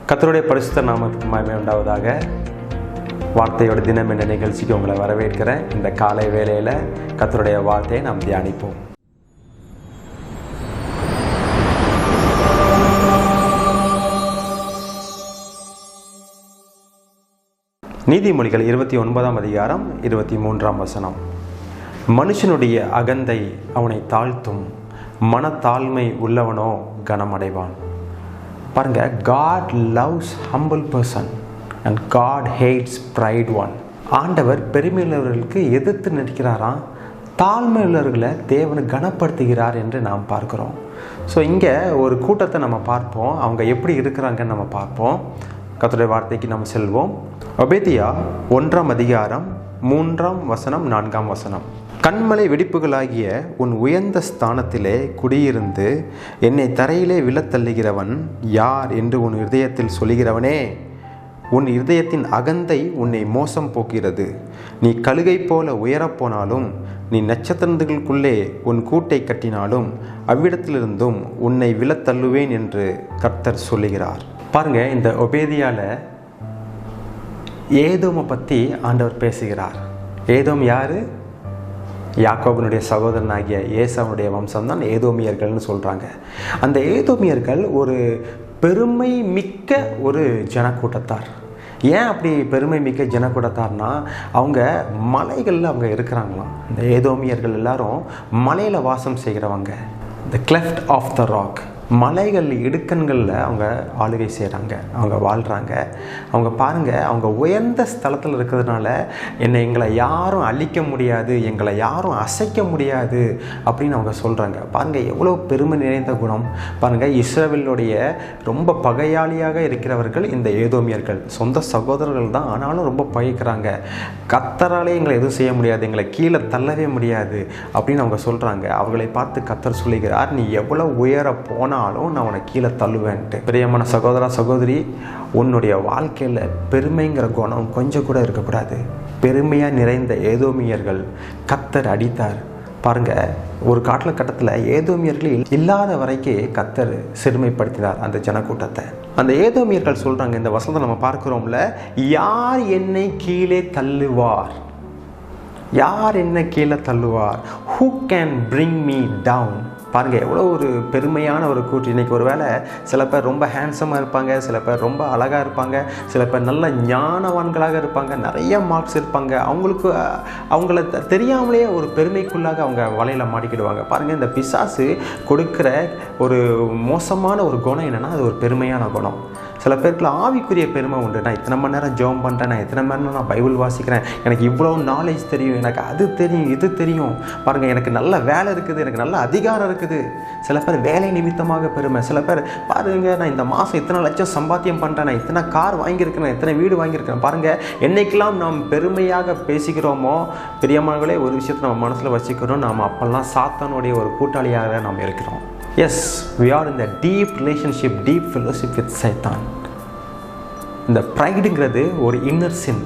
கர்த்தருடைய பரிசுத்த நாமத்துக்கு மகிமை உண்டாவதாக. வார்த்தையோட தினம் என்ற நிகழ்ச்சிக்கு உங்களை வரவேற்கிறேன். இந்த காலை வேளையில் கர்த்தருடைய வார்த்தையை நாம் தியானிப்போம். நீதிமொழிகள் 29ஆம் அதிகாரம் 23ஆம் வசனம். மனுஷனுடைய அகந்தை அவனை தாழ்த்தும், மனத்தாழ்மை உள்ளவனோ கனமடைவான். பாருங்க, God loves humble person and God hates pride one. ஆண்டவர் பெருமையுள்ளவர்களுக்கு எதிர்த்து நிற்கிறாராம், தாழ்மையுள்ளவர்களை தேவன் கனப்படுத்துகிறார் என்று நாம் பார்க்கிறோம். ஸோ இங்கே ஒரு கூட்டத்தை நம்ம பார்ப்போம், அவங்க எப்படி இருக்கிறாங்கன்னு நம்ம பார்ப்போம். கர்த்தருடைய வார்த்தைக்கு நம்ம செல்வோம். ஒபேதியா 1ஆம் அதிகாரம் 3ஆம் வசனம் 4ஆம் வசனம். கண்மலை வெடிப்புகளாகிய உன் உயர்ந்த ஸ்தானத்திலே குடியிருந்து என்னை தரையிலே விழத்தள்ளுகிறவன் யார் என்று உன் இருதயத்தில் சொல்கிறவனே, உன் இருதயத்தின் அகந்தை உன்னை மோசம் போக்கிறது. நீ கழுகை போல உயரப்போனாலும், நீ நட்சத்திரங்களுக்குள்ளே உன் கூட்டை கட்டினாலும் அவ்விடத்திலிருந்தும் உன்னை விழத்தள்ளுவேன் என்று கர்த்தர் சொல்லுகிறார். பாருங்க, இந்த ஒபேதியால ஏதோமை பற்றி ஆண்டவர் பேசுகிறார். ஏதோம் யாரு? யாக்கோபனுடைய சகோதரனாகிய ஏசாவுடைய வம்சம் தான் ஏதோமியர்கள்னு சொல்கிறாங்க. அந்த ஏதோமியர்கள் ஒரு பெருமை மிக்க ஒரு ஜனக்கூட்டத்தார். ஏன் அப்படி பெருமை மிக்க ஜனக்கூட்டத்தார்னா, அவங்க மலைகளில் அவங்க இருக்கிறாங்களாம். இந்த ஏதோமியர்கள் எல்லாரும் மலையில் வாசம் செய்கிறவங்க. த கிளெஃப்ட் ஆஃப் த ராக், மலைகள் இடுக்கண்களில் அவங்க ஆளுகை செய்கிறாங்க, அவங்க வாழ்கிறாங்க. அவங்க பாருங்கள், அவங்க உயர்ந்த ஸ்தலத்தில் இருக்கிறதுனால எங்களை யாரும் அழிக்க முடியாது, எங்களை யாரும் அசைக்க முடியாது அப்படின்னு அவங்க சொல்கிறாங்க. பாருங்கள், எவ்வளோ பெருமை நிறைந்த குணம். பாருங்கள், இஸ்ரவேலுடைய ரொம்ப பகையாளியாக இருக்கிறவர்கள் இந்த ஏதோமியர்கள். சொந்த சகோதரர்கள் தான், ஆனாலும் ரொம்ப பகைக்கிறாங்க. கர்த்தராலே எங்களை எதுவும் செய்ய முடியாது, எங்களை கீழே தள்ளவே முடியாது அப்படின்னு அவங்க சொல்கிறாங்க. அவர்களை பார்த்து கர்த்தர் சொல்லுகிறார், நீ எவ்வளோ உயர போனாலும் நான் உன்னை கீழே தள்ளுவேன்ட்டு. பிரியமான சகோதரா சகோதரி, உன்னுடைய வாழ்க்கையில் பெருமைங்கிற குணம் கொஞ்சம் கூட இருக்கக்கூடாது. பெருமையாக நிறைந்த ஏதோமியர்கள் கர்த்தர் அடித்தார். பாருங்க, ஒரு கட்டத்தில் ஏதோமியர்கள் இல்லாத வரைக்கும் கர்த்தர் சிறுமைப்படுத்தினார் அந்த ஜனக்கூட்டத்தை. அந்த ஏதோமியர்கள் சொல்றாங்க, இந்த வசனத்தை நம்ம பார்க்கிறோம்ல, யார் என்னை கீழே தள்ளுவார்? யார் என்ன கீழே தள்ளுவார்? Who can bring me down? பாருங்கள், எவ்வளோ ஒரு பெருமையான ஒரு கூற்று. இன்றைக்கி ஒரு வேளை சில பேர் ரொம்ப ஹேண்ட்ஸமாக இருப்பாங்க, சில பேர் ரொம்ப அழகாக இருப்பாங்க, சில பேர் நல்ல ஞானவான்களாக இருப்பாங்க, நிறைய மார்க்ஸ் இருப்பாங்க. அவங்கள தெரியாமலேயே ஒரு பெருமைக்குள்ளாக அவங்க வலையில் மாட்டிக்கிடுவாங்க. பாருங்கள், இந்த பிசாசு கொடுக்குற ஒரு மோசமான ஒரு குணம் என்னென்னா, அது ஒரு பெருமையான குணம். சில பேருக்குள்ள ஆவிக்குரிய பெருமை உண்டு. நான் இத்தனை மணி நேரம் ஜெபம் பண்ணுறேன், நான் இத்தனை மணி நேரம் நான் பைபிள் வாசிக்கிறேன், எனக்கு இவ்வளோ நாலேஜ் தெரியும், எனக்கு அது தெரியும், இது தெரியும். பாருங்கள், எனக்கு நல்ல வேலை இருக்குது, எனக்கு நல்ல அதிகாரம் இருக்குது. சில பேர் வேலை நிமித்தமாக பெருமை. சில பேர் பாருங்கள், நான் இந்த மாதம் இத்தனை லட்சம் சம்பாத்தியம் பண்ணுறேன், நான் இத்தனை கார் வாங்கியிருக்கிறேன், இத்தனை வீடு வாங்கியிருக்கிறேன். பாருங்கள், என்னைக்கெல்லாம் நாம் பெருமையாக பேசிக்கிறோமோ, பிரியமானவர்களே, ஒரு விஷயத்தை நம்ம மனசில் வச்சுக்கிறோம், நாம் அப்போல்லாம் சாத்தானுடைய ஒரு கூட்டாளியாக நாம் இருக்கிறோம். Yes, we are in the deep relationship, deep fellowship with Satan. இந்த ப்ரைடுங்கிறது ஒரு இன்னர் சின்.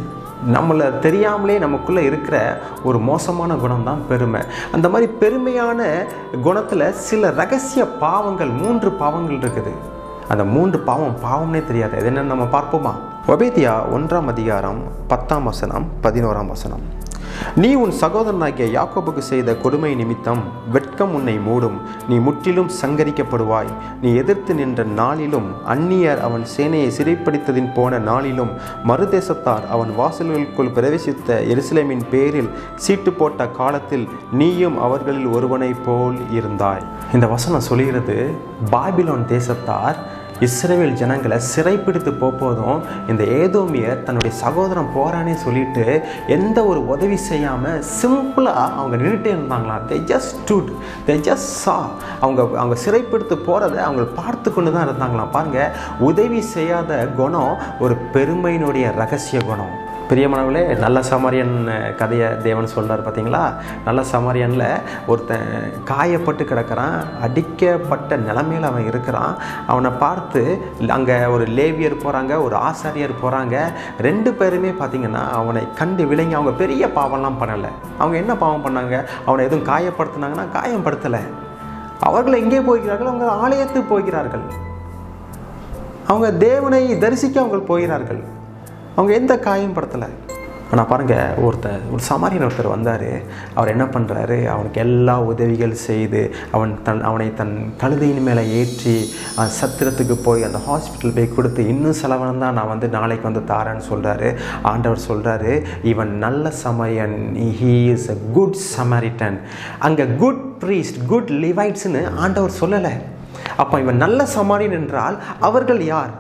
நம்மளை தெரியாமலே நமக்குள்ளே இருக்கிற ஒரு மோசமான குணம் தான் பெருமை. அந்த மாதிரி பெருமையான குணத்தில் சில ரகசிய பாவங்கள், 3 பாவங்கள் இருக்குது. அந்த 3 பாவம்னே தெரியாது. அது என்னன்னு நம்ம பார்ப்போமா? ஒபேதியா 1ஆம் அதிகாரம் 10ஆம் வசனம் 11ஆம் வசனம். நீ உன் சகோதரனாகிய யாக்கோபுக்கு செய்த கொடுமை நிமித்தம் வெட்கம் உன்னை மூடும், நீ முற்றிலும் சங்கரிக்கப்படுவாய். நீ எதிர்த்து நின்ற நாளிலும், அந்நியர் அவன் சேனையை சிறைப்படுத்ததின் போன நாளிலும், மறுதேசத்தார் அவன் வாசல்களுக்குள் பிரவேசித்த எருசலேமின் பேரில் சீட்டு போட்ட காலத்தில் நீயும் அவர்களில் ஒருவனை போல் இருந்தாய். இந்த வசனம் சொல்கிறது, பாபிலோன் தேசத்தார் இஸ்ரவேல் ஜனங்களை சிறைப்பிடித்து போதும் இந்த ஏதோமியர் தன்னுடைய சகோதரன் போறானே சொல்லிட்டு எந்த ஒரு உதவி செய்யாமல் சிம்பிளாக அவங்க நின்றுட்டே இருந்தாங்களாம். they just stood, they just saw. அவங்க சிறைப்பிடித்து போகிறத அவங்க பார்த்து கொண்டு தான் இருந்தாங்களாம். பாருங்கள், உதவி செய்யாத குணம் ஒரு பெருமையினுடைய ரகசிய குணம். பிரியமானவர்களே, நல்ல சமாரியன் கதையை தேவன் சொல்கிறார் பார்த்தீங்களா? நல்ல சமாரியனில் ஒருத்தன் காயப்பட்டு கிடக்கிறான், அடிக்கப்பட்ட நிலைமையில் அவன் இருக்கிறான். அவனை பார்த்து அங்கே ஒரு லேவியர் போகிறாங்க, ஒரு ஆசாரியர் போகிறாங்க. 2 பேருமே பார்த்திங்கன்னா அவனை கண்டு விளங்கி, அவங்க பெரிய பாவம்லாம் பண்ணலை. அவங்க என்ன பாவம் பண்ணாங்க? அவனை எதுவும் காயப்படுத்தினாங்கன்னா காயப்படுத்தலை. அவர்கள் எங்கே போகிறார்கள்? அவங்க ஆலயத்துக்கு போகிறார்கள். அவங்க தேவனை தரிசிக்க அவங்க போகிறார்கள். அவங்க எந்த காயம் படுத்தலை. ஆனால் பாருங்கள், ஒரு சமாரியன் ஒருத்தர் வந்தார். அவர் என்ன பண்ணுறாரு, அவனுக்கு எல்லா உதவிகள் செய்து அவனை தன் கழுதையின் மேலே ஏற்றி சத்திரத்துக்கு போய் அந்த ஹாஸ்பிட்டல் போய் கொடுத்து இன்னும் செலவனம் தான் நான் நாளைக்கு தாரேன்னு சொல்கிறாரு. ஆண்டவர் சொல்கிறாரு, இவன் நல்ல சமாரியன், he is a good Samaritan. அங்கே குட் ப்ரீஸ்ட், குட் லிவைட்ஸ்னு ஆண்டவர் சொல்லலை. அப்போ இவன் நல்ல சமாரியன் என்றால் அவர்கள் யார்?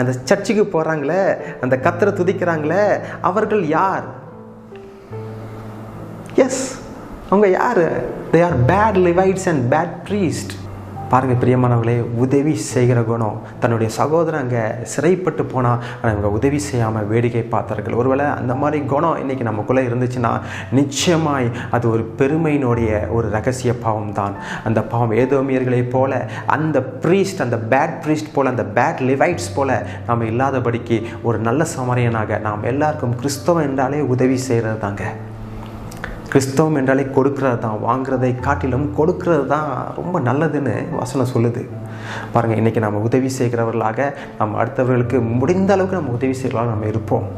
அந்த சர்ச்சுக்கு போகிறாங்களே, அந்த கர்த்தரை துதிக்கிறாங்களே, அவர்கள் யார்? எஸ், அவங்க யார்? they are bad Levites and bad priests. பாருங்கள் பிரியமானவர்களே, உதவி செய்கிற குணம். தன்னுடைய சகோதரன் அங்கே சிறைப்பட்டு போனால் அவங்க உதவி செய்யாமல் வேடிக்கை பார்த்தார்கள். ஒருவேளை அந்த மாதிரி குணம் இன்றைக்கி நமக்குள்ளே இருந்துச்சுன்னா நிச்சயமாய் அது ஒரு பெருமையினுடைய ஒரு ரகசிய பாவம் தான். அந்த பாவம் ஏதோமியர்களைப் போல, அந்த ப்ரீஸ்ட், அந்த பேட் ப்ரீஸ்ட் போல், அந்த பேட் லிவைட்ஸ் போல் நாம் இல்லாதபடிக்கு ஒரு நல்ல சமாரியனாக நாம் எல்லாருக்கும் கிறிஸ்தவம் என்றாலே உதவி செய்கிறது தாங்க. கிறிஸ்தவம் என்றாலே கொடுக்கறது தான். வாங்குறதை காட்டிலும் கொடுக்கறது தான் ரொம்ப நல்லதுன்னு வசனம் சொல்லுது. பாருங்கள், இன்றைக்கி நம்ம உதவி செய்கிறவர்களாக நம்ம அடுத்தவர்களுக்கு முடிந்த அளவுக்கு நம்ம உதவி செய்கிறவர்களாக நம்ம இருப்போம்.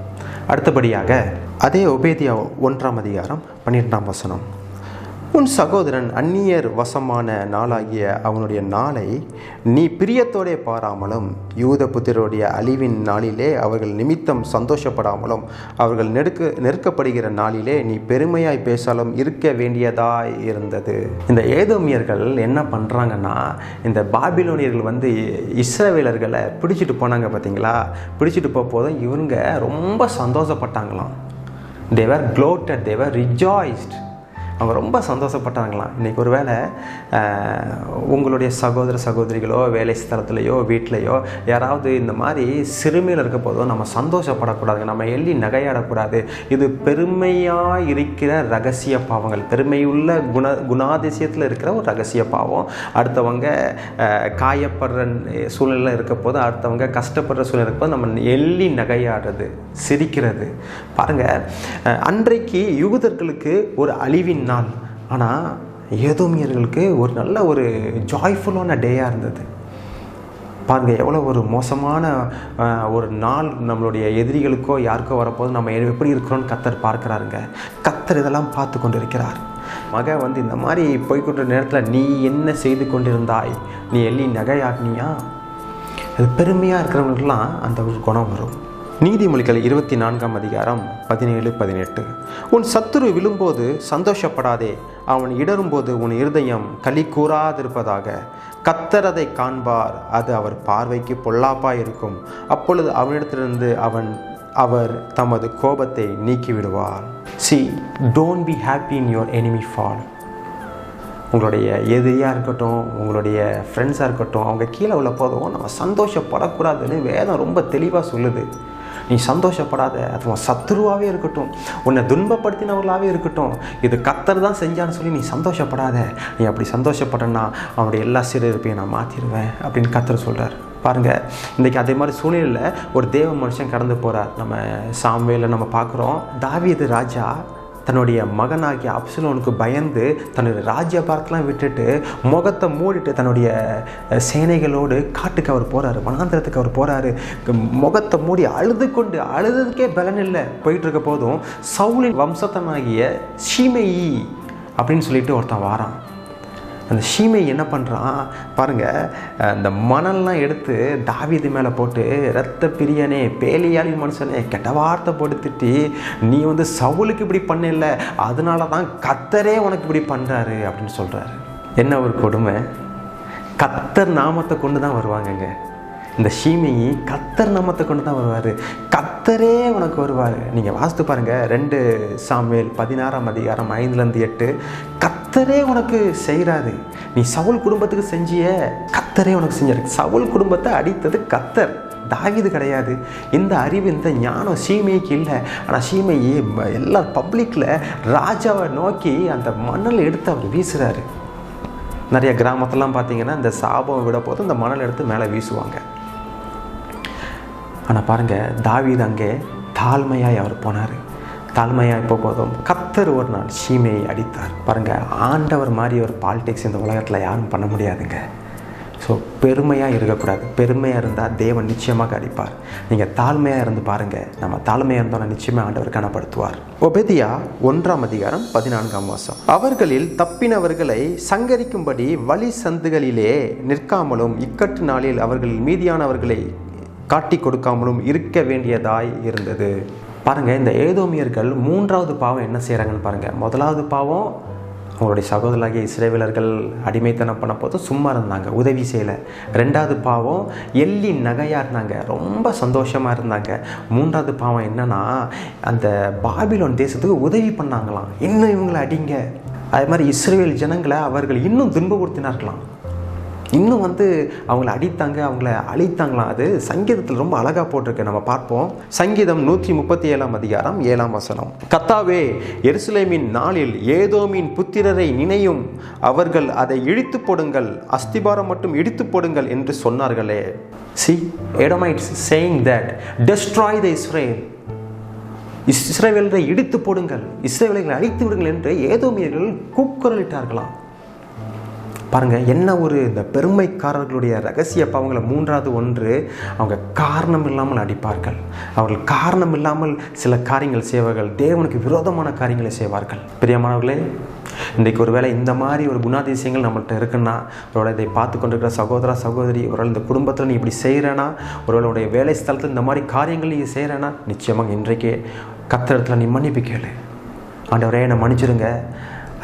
அடுத்தபடியாக அதே ஒபேதியா 1ஆம் அதிகாரம் 12ஆம் வசனம். உன் சகோதரன் அந்நியர் வசமான நாளாகிய அவனுடைய நாளை நீ பிரியத்தோடே பாராமலும், யூத புத்திரருடைய அழிவின் நாளிலே அவர்கள் நிமித்தம் சந்தோஷப்படாமலும், அவர்கள் நெருக்கப்படுகிற நாளிலே நீ பெருமையாய் பேசாலும் இருக்க வேண்டியதாய் இருந்தது. இந்த ஏதோமியர்கள் என்ன பண்ணுறாங்கன்னா, இந்த பாபிலோனியர்கள் இஸ்ரவேலர்களை பிடிச்சிட்டு போனாங்க பார்த்தீங்களா. பிடிச்சிட்டு போதும் இவங்க ரொம்ப சந்தோஷப்பட்டாங்களாம். they were gloated, they were rejoiced. அவங்க ரொம்ப சந்தோஷப்பட்டாங்களாம். இன்றைக்கி ஒரு வேளை உங்களுடைய சகோதர சகோதரிகளோ வேலை ஸ்தலத்துலையோ வீட்டிலையோ யாராவது இந்த மாதிரி சிறுமையில் இருக்க போதோ நம்ம சந்தோஷப்படக்கூடாது, நம்ம எள்ளி நகையாடக்கூடாது. இது பெருமையாக இருக்கிற ரகசிய பாவங்கள், பெருமையுள்ள குணாதிசயத்தில் இருக்கிற ஒரு ரகசிய பாவம். அடுத்தவங்க காயப்படுற சூழ்நிலை இருக்க போது, அடுத்தவங்க கஷ்டப்படுற சூழ்நிலை இருக்க போது நம்ம எள்ளி நகையாடுறது, சிரிக்கிறது. பாருங்கள், அன்றைக்கு யூதர்களுக்கு ஒரு அழிவின் நாள், ஆனால் ஏதோமியர்களுக்கு ஒரு நல்ல ஒரு ஜாய்ஃபுல்லான டேயாக இருந்தது. பாருங்கள், எவ்வளோ ஒரு மோசமான ஒரு நாள் நம்மளுடைய எதிரிகளுக்கோ யாருக்கோ வரப்போது நம்ம எப்படி இருக்கிறோன்னு கர்த்தர் பார்க்குறாருங்க. கர்த்தர் இதெல்லாம் பார்த்து கொண்டு இருக்கிறார். மக இந்த மாதிரி போய்கொண்ட நேரத்தில் நீ என்ன செய்து கொண்டிருந்தாய், நீ எள்ளி நகையாட்டினியா? அது பெருமையாக இருக்கிறவங்களுக்கெல்லாம் அந்த ஒரு குணம் வரும். நீதிமொழிகள் 24ஆம் அதிகாரம் 17-18. உன் சத்துரு விழும்போது சந்தோஷப்படாதே, அவன் இடரும்போது உன் இருதயம் களி கூறாதிருப்பதாக. கர்த்தர் அதை காண்பார், அது அவர் பார்வைக்கு பொல்லாப்பாய் இருக்கும். அப்பொழுது அவனிடத்திலிருந்து அவர் தமது கோபத்தை நீக்கிவிடுவார். See, don't be happy in your enemy fall. உங்களுடைய எதிரியாக இருக்கட்டும், உங்களுடைய ஃப்ரெண்ட்ஸாக இருக்கட்டும், அவங்க கீழே உள்ள போதும் நம்ம சந்தோஷப்படக்கூடாதுன்னு வேதம் ரொம்ப தெளிவாக சொல்லுது. நீ சந்தோஷப்படாத, அது உன் சத்துருவாகவே இருக்கட்டும், உன்னை துன்பப்படுத்தினவர்களாகவே இருக்கட்டும், இது கர்த்தர் தான் செஞ்சான்னு சொல்லி நீ சந்தோஷப்படாத. நீ அப்படி சந்தோஷப்பட்டன்னா அவனுடைய எல்லா சிறையிருப்பையும் நான் மாற்றிடுவேன் அப்படின்னு கர்த்தர் சொல்கிறார். பாருங்கள், இன்றைக்கி அதே மாதிரி சூழ்நிலையில் ஒரு தேவ மனுஷன் கடந்து போகிறார். நம்ம சாமுவேலில் நம்ம பார்க்குறோம், தாவீது ராஜா தன்னுடைய மகனாகிய அப்சலோனுக்கு பயந்து தன்னுடைய ராஜ்யபாரத்தெலாம் விட்டுட்டு முகத்தை மூடிட்டு தன்னுடைய சேனைகளோடு காட்டுக்கு அவர் போகிறாரு, வனாந்திரத்துக்கு அவர் போகிறாரு. முகத்தை மூடி அழுதுக்கே பலன் இல்லை போயிட்டு இருக்க போதும் சவுலின் வம்சத்தனாகிய ஷீமேயி அப்படின்னு சொல்லிட்டு ஒருத்தன் வாரான். அந்த ஷீமேயி என்ன பண்ணுறான் பாருங்கள், அந்த மணல்லாம் எடுத்து தாவீது மேலே போட்டு, இரத்த பிரியனே, பேலியாளின் மனுஷனே, கெட்ட வார்த்தை போட்டு திட்டி, நீ சவுலுக்கு இப்படி பண்ணல, அதனால தான் கர்த்தரே உனக்கு இப்படி பண்ணுறாரு அப்படின்னு சொல்கிறாரு. என்ன ஒரு கொடுமை! கர்த்தர் நாமத்தை கொண்டு தான் வருவாங்கங்க. இந்த ஷீமேயி கர்த்தர் நாமத்தை கொண்டு தான் வருவார், கர்த்தரே உனக்கு வருவார். நீங்கள் வாசித்து பாருங்கள், 2 சாமுவேல் 16ஆம் அதிகாரம் 5-8. கர்த்தரே உனக்கு செய்கிறாரு. நீ சவுல் குடும்பத்துக்கு செஞ்சிய, கர்த்தரே உனக்கு செஞ்சாரு. சவுல் குடும்பத்தை அடித்தது கர்த்தர், தாவீது கிடையாது. இந்த அறிவு, இந்த ஞானம் ஷீமேயிக்கு இல்லை. ஆனால் ஷீமேயி எல்லா பப்ளிக்கில் ராஜாவை நோக்கி அந்த மணல் எடுத்து அவர் வீசுகிறாரு. நிறைய கிராமத்திலாம் பார்த்தீங்கன்னா இந்த சாபம் விட போது இந்த மணல் எடுத்து மேலே வீசுவாங்க. ஆனால் பாருங்கள், தாவீது அங்கே தாழ்மையாய் அவர் போனார். தாழ்மையாக இப்போ போதும் கர்த்தர் ஒரு நாள் ஷீமேயை அடித்தார். பாருங்கள், ஆண்டவர் மாதிரி ஒரு பாலிடிக்ஸ் இந்த உலகத்தில் யாரும் பண்ண முடியாதுங்க. ஸோ பெருமையாக இருக்கக்கூடாது. பெருமையாக இருந்தால் தேவன் நிச்சயமாக அடிப்பார். நீங்கள் தாழ்மையாக இருந்து பாருங்கள். நம்ம தாழ்மையாக இருந்தோம்னா நிச்சயமாக ஆண்டவர் கனப்படுத்துவார். ஒபேதியா 1:14 அவர்களில் தப்பினவர்களை சங்கரிக்கும்படி வழி சந்துகளிலே நிற்காமலும் இக்கட்டு நாளில் அவர்களில் மீதியானவர்களை காட்டி கொடுக்காமலும் இருக்க வேண்டியதாய் இருந்தது. பாருங்கள், இந்த ஏதோமியர்கள் 3வது பாவம் என்ன செய்கிறாங்கன்னு பாருங்கள். முதலாவது பாவம், அவங்களுடைய சகோதரர்களாகிய இஸ்ரவேலர்கள் அடிமைத்தனம் பண்ண போது சும்மா இருந்தாங்க, உதவி செய்யலை. 2வது பாவம், எள்ளி நகையாக இருந்தாங்க, ரொம்ப சந்தோஷமாக இருந்தாங்க. 3வது பாவம் என்னன்னா, அந்த பாபிலோன் தேசத்துக்கு உதவி பண்ணாங்களாம், இன்னும் இவங்களை அடிங்க. அதே மாதிரி இஸ்ரவேல் ஜனங்களை அவர்கள் இன்னும் துன்பப்படுத்தினார்களாம், இன்னும் அவங்கள அடித்தாங்க, அவங்கள அழித்தாங்களாம். அது சங்கீதத்தில் ரொம்ப அழகாக போட்டிருக்கு, நம்ம பார்ப்போம். சங்கீதம் 137:7 கர்த்தாவே, எருசலேமின் நாளில் ஏதோமின் புத்திரரை நினையும், அவர்கள் அதை இடித்து போடுங்கள், அஸ்திபாரம் மட்டும் இடித்து போடுங்கள் என்று சொன்னார்களே. See, Edomites saying that destroy the Israel. இஸ்ரவேலை இடித்து போடுங்கள், இஸ்ரவேலை அழித்து விடுங்கள் என்று ஏதோமியர்கள் கூக்குரலிட்டார்களாம். பாருங்கள், என்ன ஒரு இந்த பெருமைக்காரர்களுடைய ரகசிய பாவங்களை. 3வது ஒன்று, அவங்க காரணம் இல்லாமல் அடிப்பார்கள். அவர்கள் காரணம் இல்லாமல் சில காரியங்கள் செய்வார்கள், தேவனுக்கு விரோதமான காரியங்களை செய்வார்கள். பிரியமானவர்களே, இன்றைக்கு ஒருவேளை இந்த மாதிரி ஒரு குணாதிசயங்கள் நம்மள்கிட்ட இருக்குன்னா, ஒருவேளை இதை பார்த்து கொண்டிருக்கிற சகோதரா சகோதரி, ஒருவேளை இந்த குடும்பத்தில் நீ இப்படி செய்கிறேன்னா, ஒருவேளை உடைய வேலை ஸ்தலத்தில் இந்த மாதிரி காரியங்கள் நீ செய்கிறேன்னா, நிச்சயமாக இன்றைக்கே கர்த்தரிடத்தில் நீ மன்னிப்பு கேளு. ஆண்டவரே, என்னை மன்னிச்சிருங்க,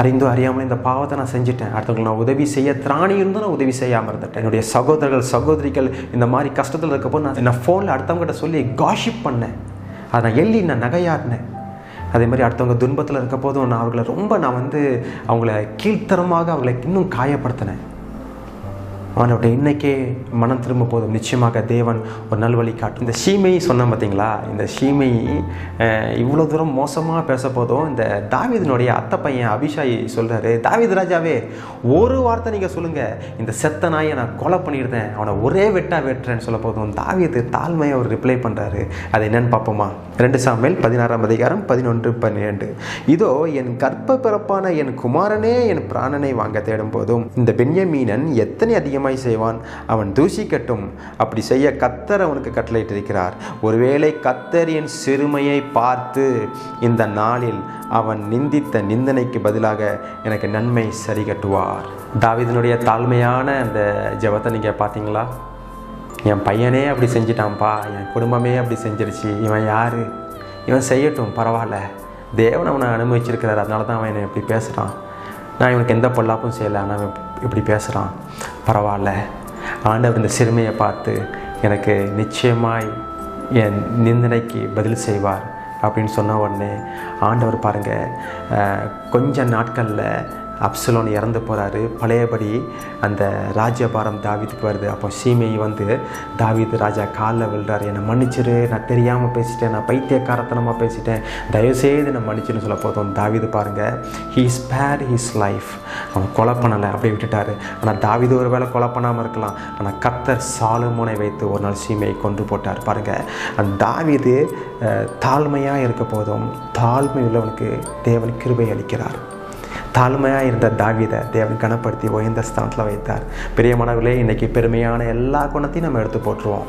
அறிந்தோ அறியாமல் இந்த பாவத்தை நான் செஞ்சுட்டேன், அடுத்தவங்களுக்கு நான் உதவி செய்ய திராணி இருந்தும் நான் உதவி செய்யாமல் இருந்துட்டேன். என்னுடைய சகோதரர்கள் சகோதரிகள் இந்த மாதிரி கஷ்டத்தில் இருக்கப்போ நான் ஃபோனில் அடுத்தவங்ககிட்ட சொல்லி காஷிப் பண்ணேன், அதை நான் எள்ளி நான் நகையாடினேன். அதே மாதிரி அடுத்தவங்க துன்பத்தில் இருக்க போதும் நான் அவர்களை அவங்கள கீழ்த்தரமாக அவங்களை இன்னும் காயப்படுத்தினேன். அவனோட இன்னைக்கே மனம் திரும்ப போதும், நிச்சயமாக தேவன் ஒரு நல்வழி காட்டும். இந்த ஷீமை சொன்னேன் பார்த்தீங்களா, இந்த ஷீமை இவ்வளோ தூரம் மோசமாக பேச போதும் இந்த தாவீதினுடைய அத்தை பையன் அபிஷாய் சொல்கிறாரு, தாவீது ராஜாவே, ஒரு வார்த்தை நீங்கள் சொல்லுங்கள், இந்த செத்த நாயை நான் கொலை பண்ணியிருந்தேன், அவனை ஒரே வெட்டுறேன்னு சொல்ல போதும் தாவீது தாழ்மையை அவர் ரிப்ளை பண்ணுறாரு. அது என்னன்னு பார்ப்போமா? 2 சாமுவேல் 16:11-12 இதோ என் கர்ப்ப பிறப்பான என் குமாரனே என் பிராணனை வாங்க தேடும் போதும் இந்த பென்யமீனன் எத்தனை அதிகமாக செய்வான், அவன் தூசிக்கட்டும், அப்படி செய்ய கர்த்தர் அவனுக்கு கட்டளையிட்டிருக்கிறார். ஒருவேளை கர்த்தர் என் சிறுமையை பார்த்து இந்த நாளில் அவன் நிந்தித்த நிந்தனைக்கு பதிலாக எனக்கு நன்மை சரி கட்டுவார். தாவீதினுடைய தாழ்மையான அந்த ஜெபத்தை நீங்கள் பார்த்தீங்களா? என் பையனே அப்படி செஞ்சிட்டான்ப்பா, என் குடும்பமே அப்படி செஞ்சிருச்சு, இவன் யார், இவன் செய்யட்டும், பரவாயில்ல, தேவன் அவனை அனுமதிச்சிருக்கிறார், அதனால தான் அவன் என்னை இப்படி பேசுகிறான், நான் இவனுக்கு எந்த பொல்லாப்பும் செய்யலை, ஆனால் அவன் இப்படி பேசுகிறான், பரவாயில்ல, ஆண்டவர் இந்த சிறுமையை பார்த்து எனக்கு நிச்சயமாய் என் நிந்தனைக்கு பதில் செய்வார் அப்படின்னு சொன்ன உடனே ஆண்டவர் பாருங்கள், கொஞ்ச நாட்களில் அப்சலோன் இறந்து போகிறாரு. பழையபடி அந்த ராஜ்யபாரம் தாவீதுக்கு வருது. அப்போ சீமை தாவீது ராஜா காலில் விழுறாரு, என்னை மன்னிச்சிரு, நான் தெரியாமல் பேசிட்டேன், நான் பைத்தியக்காரத்தனமாக பேசிட்டேன், தயவுசெய்து என்னை மன்னிச்சுன்னு சொல்ல போதும் தாவீது பாருங்கள், ஹீ ஸ்பேர்ட் ஹிஸ் லைஃப். அவன் கொலை பண்ணலை, அப்படியே விட்டுட்டார். ஆனால் தாவீது ஒரு வேளை கொலை பண்ணாமல் இருக்கலாம், ஆனால் கர்த்தர் சாலமோனை வைத்து ஒரு நாள் சீமையை கொன்று போட்டார். பாருங்கள், அந்த தாவீது தாழ்மையாக இருக்க போதும் தாழ்மை உள்ளவனுக்கு தேவன் கிருபை அளிக்கிறார். தாழ்மையாக இருந்த தாவீதை தேவன் கனப்படுத்தி உயர்ந்த ஸ்தானத்தில் வைத்தார். பிரியமானவர்களே, இன்றைக்கி பெருமையான எல்லா குணத்தையும் நம்ம எடுத்து போட்டுருவோம்.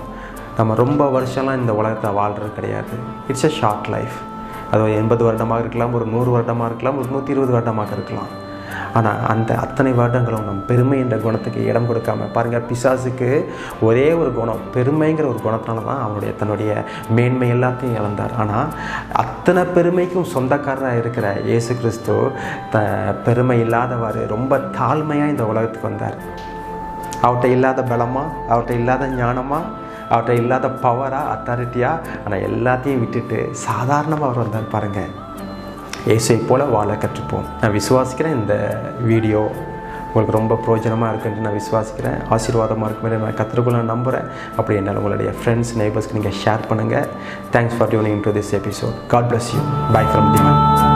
நம்ம ரொம்ப வருஷம்லாம் இந்த உலகத்தை வாழ்கிறது கிடையாது. It's a short life. அது 80 வருடமாக இருக்கலாம், ஒரு 100 வருடமாக இருக்கலாம், ஒரு 120 வருடமாக இருக்கலாம். ஆனால் அந்த அத்தனை வருடங்களும் நம்ம பெருமை என்ற குணத்துக்கு இடம் கொடுக்காமல் பாருங்கள், பிசாசுக்கு ஒரே ஒரு குணம், பெருமைங்கிற ஒரு குணத்தினால தான் தன்னுடைய மேன்மை எல்லாத்தையும் இழந்தார். ஆனால் அத்தனை பெருமைக்கும் சொந்தக்காரராக இருக்கிற இயேசு கிறிஸ்து பெருமை இல்லாதவாறு ரொம்ப தாழ்மையாக இந்த உலகத்துக்கு வந்தார். அவர்கிட்ட இல்லாத பலமா, அவர்கிட்ட இல்லாத ஞானமா, அவர்கிட்ட இல்லாத பவரா, அத்தாரிட்டியாக, ஆனால் எல்லாத்தையும் விட்டுட்டு சாதாரணமாக அவர் வந்தார். பாருங்கள், இயேசுவை போல வாழ கற்றுப்போம். நான் விசுவாசிக்கிறேன் இந்த வீடியோ உங்களுக்கு ரொம்ப பிரயோஜனமாக இருக்குன்ட்டு நான் விசுவாசிக்கிறேன். ஆசீர்வாதமாக இருக்குமே நான் கற்றுக்கொள்ள நம்புகிறேன். அப்படி என்னால் உங்களுடைய ஃப்ரெண்ட்ஸ் நெய்பர்ஸ்க்கு நீங்கள் ஷேர் பண்ணுங்கள். Thanks for tuning to this episode. God bless you. Bye from டிவன்.